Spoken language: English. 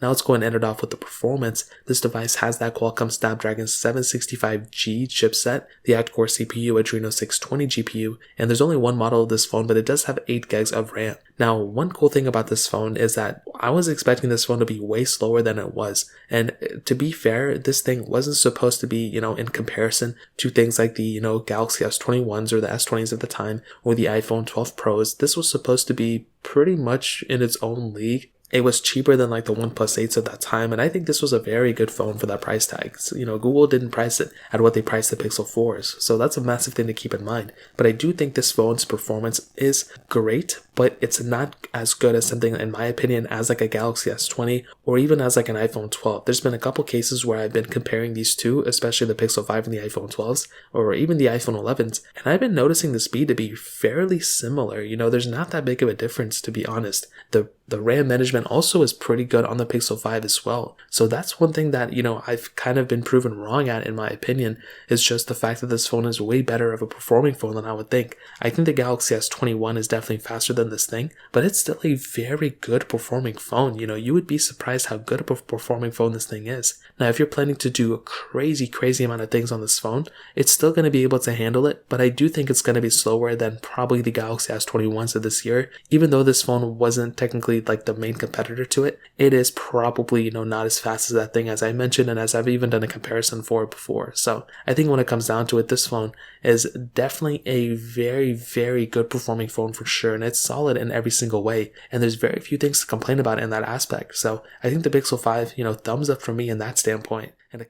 Now let's go and end it off with the performance. This device has that Qualcomm Snapdragon 765G chipset, the octa-core CPU, Adreno 620 GPU, and there's only one model of this phone, but it does have 8 gigs of RAM. Now, one cool thing about this phone is that I was expecting this phone to be way slower than it was. And to be fair, this thing wasn't supposed to be, in comparison to things like the, Galaxy S21s or the S20s at the time, or the iPhone 12 Pros. This was supposed to be pretty much in its own league. It was cheaper than like the OnePlus 8s at that time, and I think this was a very good phone for that price tag. So, Google didn't price it at what they priced the Pixel 4s, so that's a massive thing to keep in mind. But I do think this phone's performance is great, but it's not as good as something, in my opinion, as like a Galaxy S20 or even as like an iPhone 12. There's been a couple cases where I've been comparing these two, especially the Pixel 5 and the iPhone 12s, or even the iPhone 11s, and I've been noticing the speed to be fairly similar. There's not that big of a difference, to be honest. The RAM management also is pretty good on the Pixel 5 as well. So that's one thing that, I've kind of been proven wrong at, in my opinion, is just the fact that this phone is way better of a performing phone than I would think. I think the Galaxy S21 is definitely faster than this thing, but it's still a very good performing phone. You would be surprised how good of a performing phone this thing is. Now, if you're planning to do a crazy amount of things on this phone, it's still going to be able to handle it, but I do think it's going to be slower than probably the Galaxy S21s of this year. Even though this phone wasn't technically like the main competitor to it, it is probably, not as fast as that thing, as I mentioned, and as I've even done a comparison for it before. So I think when it comes down to it, this phone is definitely a very good performing phone for sure, and it's solid in every single way, and there's very few things to complain about in that aspect. So I think the Pixel 5, thumbs up for me in that standpoint. And